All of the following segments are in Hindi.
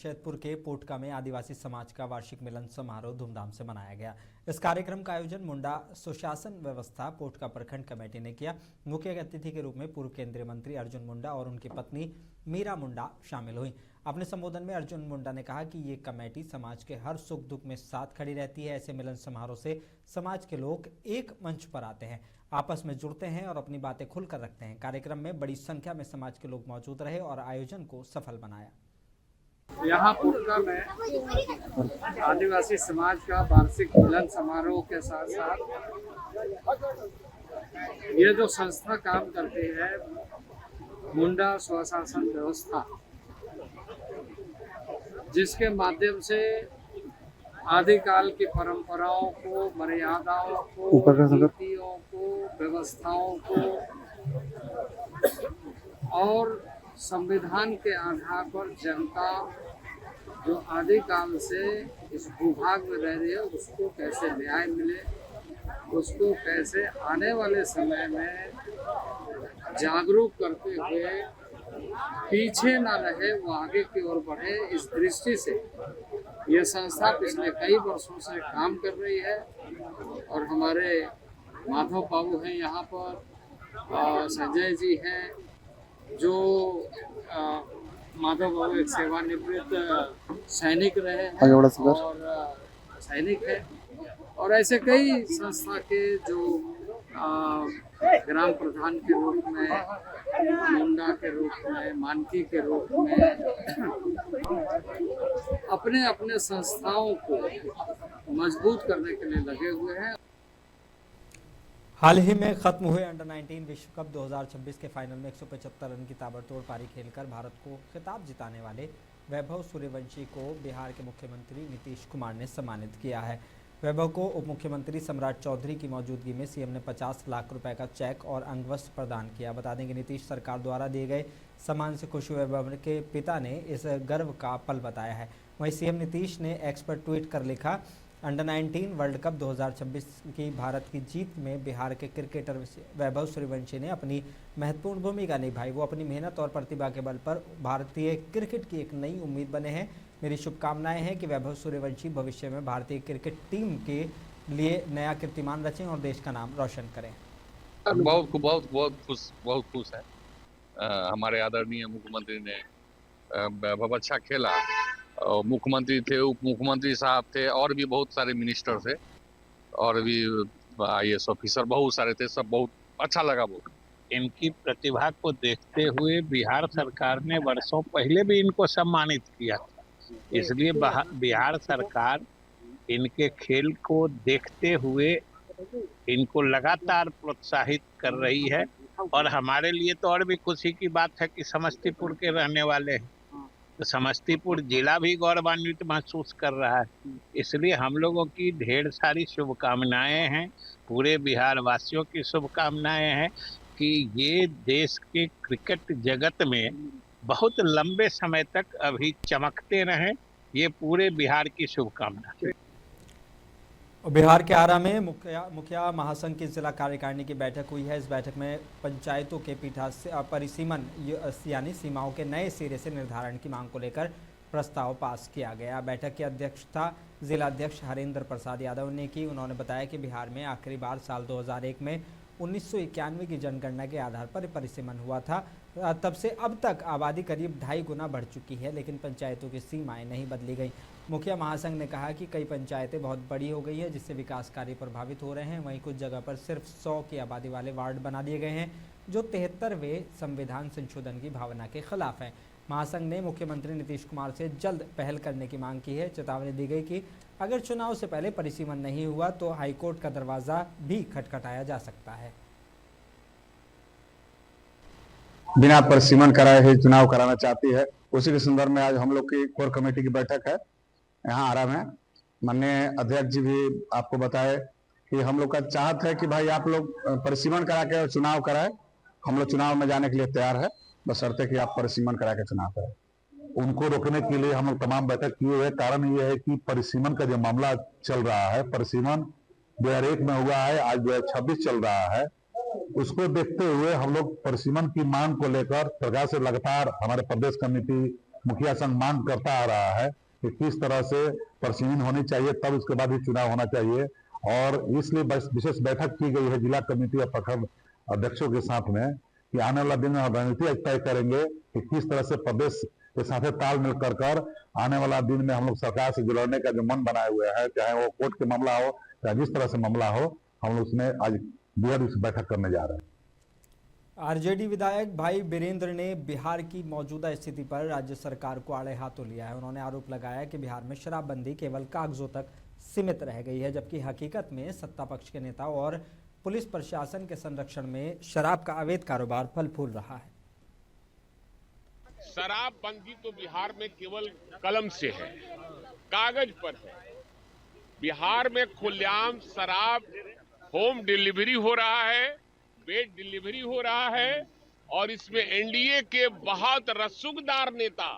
जमशेदपुर के पोटका में आदिवासी समाज का वार्षिक मिलन समारोह धूमधाम से मनाया गया। इस कार्यक्रम का आयोजन मुंडा सुशासन व्यवस्था पोटका प्रखंड कमेटी ने किया। मुख्य अतिथि के रूप में पूर्व केंद्रीय मंत्री अर्जुन मुंडा और उनकी पत्नी मीरा मुंडा शामिल हुई। अपने संबोधन में अर्जुन मुंडा ने कहा कि ये कमेटी समाज के हर सुख दुख में साथ खड़ी रहती है। ऐसे मिलन समारोह से समाज के लोग एक मंच पर आते हैं, आपस में जुड़ते हैं और अपनी बातें खुलकर रखते हैं। कार्यक्रम में बड़ी संख्या में समाज के लोग मौजूद रहे और आयोजन को सफल बनाया। यहाँ पोटका में आदिवासी समाज का वार्षिक मिलन समारोह के साथ साथ ये जो संस्था काम करती है मुंडा स्वशासन व्यवस्था, जिसके माध्यम से आदिकाल की परंपराओं को, मर्यादाओं को, नीतियों को, व्यवस्थाओं को और संविधान के आधार पर जनता जो आदिकाल से इस भूभाग में रह रही है उसको कैसे न्याय मिले, उसको कैसे आने वाले समय में जागरूक करते हुए पीछे ना रहे, वो आगे की ओर बढ़े। इस दृष्टि से ये संस्था पिछले कई वर्षों से काम कर रही है और हमारे माधव बाबू हैं यहाँ पर, संजय जी हैं जो माधव बाबू एक सेवानिवृत्त सैनिक रहे हैं और सैनिक है, और ऐसे कई संस्था के जो ग्राम प्रधान के रूप में, मुंडा के रूप में, मानकी के रूप में अपने अपने संस्थाओं को मजबूत करने के लिए लगे हुए हैं। हाल ही में खत्म हुए अंडर-19 विश्व कप 2026 के फाइनल में 175 रन की ताबड़तोड़ पारी खेलकर भारत को खिताब जिताने वाले वैभव सूर्यवंशी को बिहार के मुख्यमंत्री नीतीश कुमार ने सम्मानित किया है। वैभव को उप मुख्यमंत्री सम्राट चौधरी की मौजूदगी में सीएम ने 50 लाख रुपए का चेक और अंगवस्त्र प्रदान किया। बता दें कि नीतीश सरकार द्वारा दिए गए सम्मान से खुश हुए वैभव के पिता ने इस गर्व का पल बताया है। वहीं सीएम नीतीश ने एक्स पर ट्वीट कर लिखा, अंडर-19 वर्ल्ड कप 2026 की भारत की जीत में बिहार के क्रिकेटर वैभव सूर्यवंशी ने अपनी महत्वपूर्ण भूमिका निभाई। वो अपनी मेहनत और प्रतिभा के बल पर भारतीय क्रिकेट की एक नई उम्मीद बने हैं। मेरी शुभकामनाएं हैं कि वैभव सूर्यवंशी भविष्य में भारतीय क्रिकेट टीम के लिए नया कीर्तिमान रचें और देश का नाम रोशन करें। बहुत खुश है। हमारे आदरणीय मुख्यमंत्री ने वैभव अच्छा खेला। मुख्यमंत्री थे, उप मुख्यमंत्री साहब थे और भी बहुत सारे मिनिस्टर थे और भी IAS ऑफिसर बहुत सारे थे। सब बहुत अच्छा लगा। बहुत इनकी प्रतिभा को देखते हुए बिहार सरकार ने वर्षों पहले भी इनको सम्मानित किया, इसलिए बिहार सरकार इनके खेल को देखते हुए इनको लगातार प्रोत्साहित कर रही है। और हमारे लिए तो और भी खुशी की बात है कि समस्तीपुर के रहने वाले हैं, तो समस्तीपुर जिला भी गौरवान्वित महसूस कर रहा है। इसलिए हम लोगों की ढेर सारी शुभकामनाएं हैं, पूरे बिहार वासियों की शुभकामनाएं हैं कि ये देश के क्रिकेट जगत में बहुत लंबे समय तक अभी चमकते रहें। ये पूरे बिहार की शुभकामना। बिहार के आरा में मुखिया महासंघ की जिला कार्यकारिणी की बैठक हुई है। इस बैठक में पंचायतों के परिसीमन यानी सीमाओं के नए सिरे से निर्धारण की मांग को लेकर प्रस्ताव पास किया गया। बैठक की अध्यक्षता जिला अध्यक्ष हरेंद्र प्रसाद यादव ने की। उन्होंने बताया कि बिहार में आखिरी बार साल 2001 में 1991 की जनगणना के आधार पर परिसीमन हुआ था। तब से अब तक आबादी करीब 2.5 गुना बढ़ चुकी है, लेकिन पंचायतों की सीमाएं नहीं बदली गई। मुखिया महासंघ ने कहा कि कई पंचायतें बहुत बड़ी हो गई है, जिससे विकास कार्य प्रभावित हो रहे हैं। वहीं कुछ जगह पर सिर्फ 100 की आबादी वाले वार्ड बना दिए गए हैं, जो 73वें संविधान संशोधन की भावना के खिलाफ है। महासंघ ने मुख्यमंत्री नीतीश कुमार से जल्द पहल करने की मांग की है। चेतावनी दी गई कि अगर चुनाव से पहले परिसीमन नहीं हुआ तो हाईकोर्ट का दरवाजा भी खटखटाया जा सकता है। बिना परिसीमन कराए ही चुनाव कराना चाहती है, उसी के संदर्भ में आज हम लोग की कोर कमेटी की बैठक है यहाँ आरा में। माननीय अध्यक्ष जी भी आपको बताए कि हम लोग का चाहत है कि भाई आप लोग परिसीमन करा के चुनाव कराए। हम लोग चुनाव में जाने के लिए तैयार है, बशर्ते कि आप परिसीमन करा के चुनाव कराए। उनको रोकने के लिए हम लोग तमाम बैठक किए हुए। कारण ये है कि परिसीमन का जो मामला चल रहा है, परिसीमन 2001 में हुआ है, आज 2026 चल रहा है। उसको देखते हुए हम लोग परिसीमन की मांग को लेकर सरकार से लगातार हमारे प्रदेश कमेटी मुखिया संघ मांग करता आ रहा है कि किस तरह से परसीमन होनी चाहिए, तब उसके बाद ही चुनाव होना चाहिए। और इसलिए विशेष बैठक की गई है जिला कमेटी और प्रखंड अध्यक्षों के साथ में कि आने वाला दिन में रणनीति तय करेंगे कि किस तरह से प्रदेश के साथ तालमेल कर आने वाला दिन में हम लोग सरकार से जुड़ने का जो मन बनाए हुए है, चाहे वो कोर्ट के मामला हो, चाहे जिस तरह से मामला हो, हम लोग उसमें आज बेहद इस बैठक करने जा रहे हैं। आरजेडी विधायक भाई वीरेंद्र ने बिहार की मौजूदा स्थिति पर राज्य सरकार को आड़े हाथों लिया है। उन्होंने आरोप लगाया कि बिहार में शराबबंदी केवल कागजों तक सीमित रह गई है, जबकि हकीकत में सत्ता पक्ष के नेता और पुलिस प्रशासन के संरक्षण में शराब का अवैध कारोबार फल फूल रहा है। शराबबंदी तो बिहार में केवल कलम से है, कागज पर है। बिहार में खुलेआम शराब होम डिलीवरी हो रहा है, बेड डिलीवरी हो रहा है, और इसमें एनडीए के बहुत रसूखदार नेता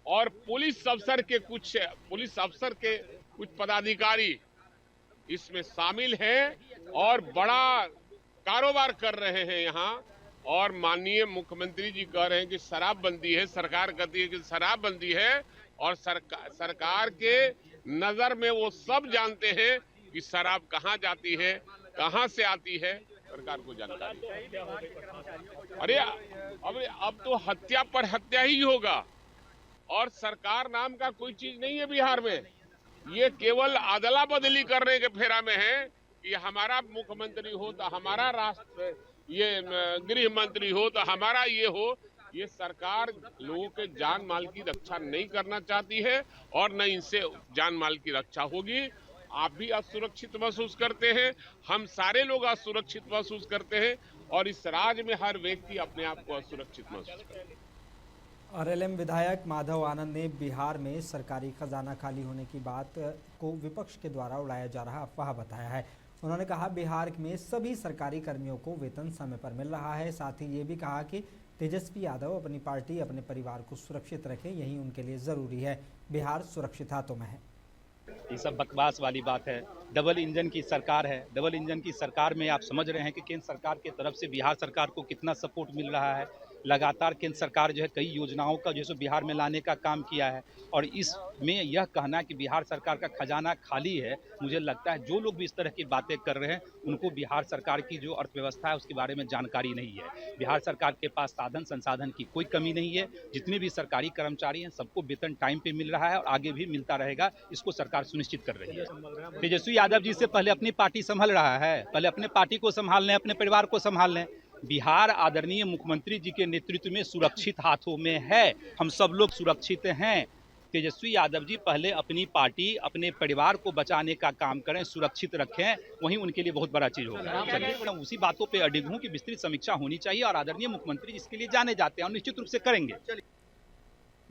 और पुलिस अफसर के कुछ पदाधिकारी इसमें शामिल हैं और बड़ा कारोबार कर रहे हैं यहाँ। और माननीय मुख्यमंत्री जी कह रहे हैं कि शराबबंदी है, सरकार कहती है कि शराबबंदी है, और सरकार के नजर में वो सब जानते हैं कि शराब कहाँ जाती है, कहाँ से आती है, सरकार को जानकारी। अरे अब तो हत्या पर हत्या ही होगा, और सरकार नाम का कोई चीज नहीं है बिहार में। ये केवल अदला बदली करने के फेरा में है कि हमारा मुख्यमंत्री हो तो हमारा राष्ट्र, ये गृह मंत्री हो तो हमारा ये हो। ये सरकार लोगों के जान माल की रक्षा नहीं करना चाहती है, और न इनसे जान माल की रक्षा होगी। आप भी असुरक्षित महसूस करते हैं, हम सारे लोग असुरक्षित महसूस करते हैं, और इस राज्य में हर व्यक्ति अपने आप को असुरक्षित महसूस करता है। आरएलएम विधायक माधव आनंद ने बिहार में सरकारी खजाना खाली होने की बात को विपक्ष के द्वारा उड़ाया जा रहा अफवाह बताया है। उन्होंने कहा बिहार में सभी सरकारी कर्मियों को वेतन समय पर मिल रहा है। साथ ही ये भी कहा कि तेजस्वी यादव अपनी पार्टी, अपने परिवार को सुरक्षित रखें, यही उनके लिए जरूरी है। बिहार सुरक्षित हाथों में है। ये सब बकवास वाली बात है। डबल इंजन की सरकार है। डबल इंजन की सरकार में आप समझ रहे हैं कि केंद्र सरकार की तरफ से बिहार सरकार को कितना सपोर्ट मिल रहा है। लगातार केंद्र सरकार जो है कई योजनाओं का जो है बिहार में लाने का काम किया है, और इसमें यह कहना कि बिहार सरकार का खजाना खाली है, मुझे लगता है जो लोग भी इस तरह की बातें कर रहे हैं उनको बिहार सरकार की जो अर्थव्यवस्था है उसके बारे में जानकारी नहीं है। बिहार सरकार के पास साधन संसाधन की कोई कमी नहीं है। जितने भी सरकारी कर्मचारी हैं सबको वेतन टाइम पे मिल रहा है और आगे भी मिलता रहेगा, इसको सरकार सुनिश्चित कर रही है। तेजस्वी यादव जी से पहले अपनी पार्टी संभाल रहा है, पहले अपने पार्टी को संभाल लें, अपने परिवार को संभाल लें। बिहार आदरणीय मुख्यमंत्री जी के नेतृत्व में सुरक्षित हाथों में है, हम सब लोग सुरक्षित हैं। तेजस्वी यादव जी पहले अपनी पार्टी, अपने परिवार को बचाने का काम करें, सुरक्षित रखें, वहीं उनके लिए बहुत बड़ा चीज होगा। चलिए मैं उसी बातों पे अडिग हूं कि विस्तृत समीक्षा होनी चाहिए, और आदरणीय मुख्यमंत्री जिसके लिए जाने जाते हैं और निश्चित रूप से करेंगे।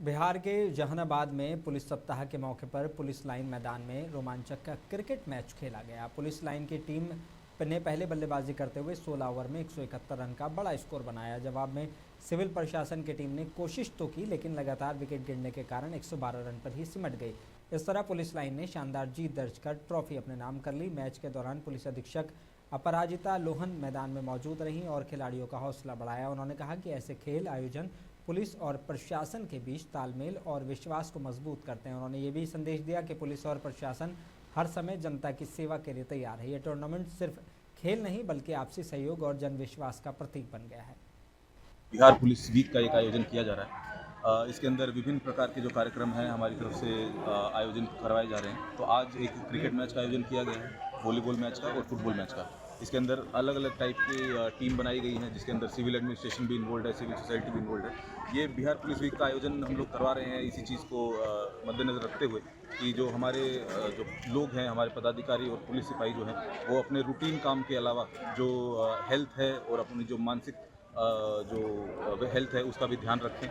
बिहार के जहानाबाद में पुलिस सप्ताह के मौके पर पुलिस लाइन मैदान में रोमांचक क्रिकेट मैच खेला गया। पुलिस लाइन की टीम ने पहले बल्लेबाजी करते हुए 16 ओवर में 171 रन का बड़ा स्कोर बनाया। जवाब में सिविल प्रशासन की टीम ने कोशिश तो की, लेकिन लगातार विकेट गिरने के कारण 112 रन पर ही सिमट गई। इस तरह पुलिस लाइन ने शानदार जीत दर्ज कर ट्रॉफी अपने नाम कर ली। मैच के दौरान पुलिस अधीक्षक अपराजिता लोहन मैदान में मौजूद रहीं और खिलाड़ियों का हौसला बढ़ाया। उन्होंने कहा कि ऐसे खेल आयोजन पुलिस और प्रशासन के बीच तालमेल और विश्वास को मजबूत करते हैं। उन्होंने ये भी संदेश दिया कि पुलिस और प्रशासन हर समय जनता की सेवा के लिए तैयार है। ये टूर्नामेंट सिर्फ खेल नहीं बल्कि आपसी सहयोग और जन विश्वास का प्रतीक बन गया है। बिहार पुलिस वीक का एक आयोजन किया जा रहा है। इसके अंदर विभिन्न प्रकार के जो कार्यक्रम हैं हमारी तरफ से आयोजन करवाए जा रहे हैं। तो आज एक क्रिकेट मैच का आयोजन किया गया है, वॉलीबॉल मैच का और फुटबॉल मैच का। इसके अंदर अलग अलग टाइप की टीम बनाई गई है, जिसके अंदर सिविल एडमिनिस्ट्रेशन भी इन्वॉल्व है, सिविल सोसाइटी भी इन्वॉल्व है। ये बिहार पुलिस वीक का आयोजन हम लोग करवा रहे हैं इसी चीज़ को मद्देनजर रखते हुए कि जो हमारे जो लोग हैं, हमारे पदाधिकारी और पुलिस सिपाही जो हैं, वो अपने रूटीन काम के अलावा जो हेल्थ है और अपनी जो मानसिक जो हेल्थ है उसका भी ध्यान रखें,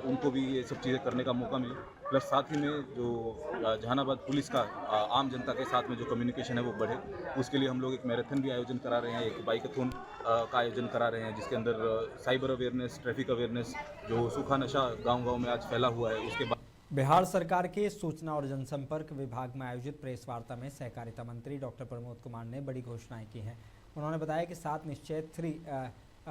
उनको भी ये सब चीज़ें करने का मौका मिले। प्लस साथ ही में जो जहानाबाद पुलिस का आम जनता के साथ में जो कम्युनिकेशन है वो बढ़े, उसके लिए हम लोग एक मैराथन भी आयोजन करा रहे हैं, एक बाइकाथॉन का आयोजन करा रहे हैं, जिसके अंदर साइबर अवेयरनेस, ट्रैफिक अवेयरनेस, जो सूखा नशा गाँव-गाँव में आज फैला हुआ है उसके बाद। बिहार सरकार के सूचना और जनसंपर्क विभाग में आयोजित प्रेस वार्ता में सहकारिता मंत्री डॉक्टर प्रमोद कुमार ने बड़ी घोषणाएं की हैं। उन्होंने बताया कि 7 निश्चय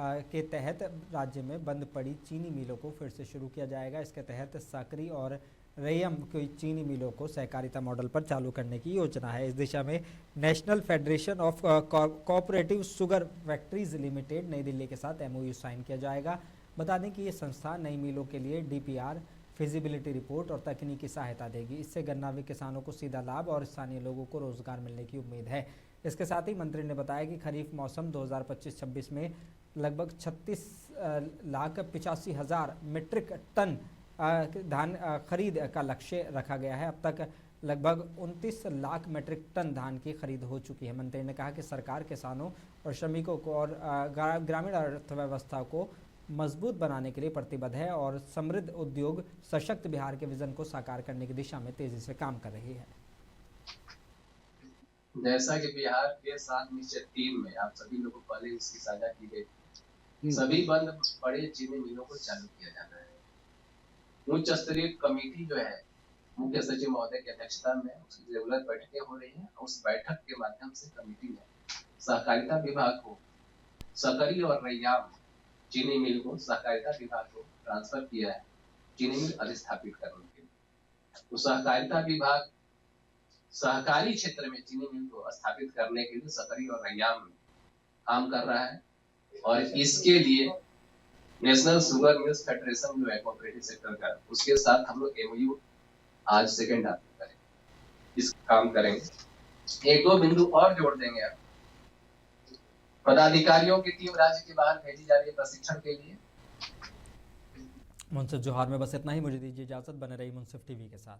के तहत राज्य में बंद पड़ी चीनी मिलों को फिर से शुरू किया जाएगा। इसके तहत सकरी और रैयम की चीनी मिलों को सहकारिता मॉडल पर चालू करने की योजना है। इस दिशा में national federation of cooperative sugar factories limited नई दिल्ली के साथ MOU साइन किया जाएगा। बता दें कि ये संस्था नई मिलों के लिए DPR, फिजिबिलिटी रिपोर्ट और तकनीकी सहायता देगी। इससे गन्ना किसानों को सीधा लाभ और स्थानीय लोगों को रोजगार मिलने की उम्मीद है। इसके साथ ही मंत्री ने बताया कि खरीफ मौसम 2025-26 में लगभग 36,85,000 मीट्रिक टन धान खरीद का लक्ष्य रखा गया है। अब तक लगभग 29 लाख मीट्रिक टन धान की खरीद हो चुकी है। मंत्री ने कहा कि सरकार किसानों और श्रमिकों को और ग्रामीण अर्थव्यवस्था को मजबूत बनाने के लिए प्रतिबद्ध है और समृद्ध उद्योग सशक्त बिहार के विजन को साकार करने की दिशा में तेजी से काम कर रही है। जैसा कि बिहार के 7 निश्चय 3 में आप सभी लोगों को पहले इसकी साझा की गई, सभी बंद पड़े चीनी मिलों को चालू किया जाना है। उच्च स्तरीय कमेटी जो है मुख्य सचिव महोदय की अध्यक्षता में उसकी रेगुलर बैठकें हो रही हैं। उस बैठक के माध्यम से कमेटी ने सहकारिता विभाग को सकरी और रैयाम चीनी मिल को सहकारिता विभाग को ट्रांसफर किया है चीनी मिल अधिस्थापित करने के लिए। तो सहकारिता विभाग सहकारी क्षेत्र में चीनी मिल को स्थापित करने के लिए सकरी और रैयाम में काम कर रहा है और इसके लिए नेशनल शुगर मिल्स फेडरेशन जो है कोऑपरेटिव सेक्टर का, उसके साथ हम लोग MOU आज सेकेंड हाफ में करेंगे, इस काम करेंगे। 1-2 बिंदु और जोड़ देंगे। आप पदाधिकारियों की टीम राज्य के बाहर भेजी जा रही है प्रशिक्षण के लिए। मुंसिफ जोहार में बस इतना ही। मुझे दीजिए इजाजत। बने रही मुंसिफ टीवी के साथ।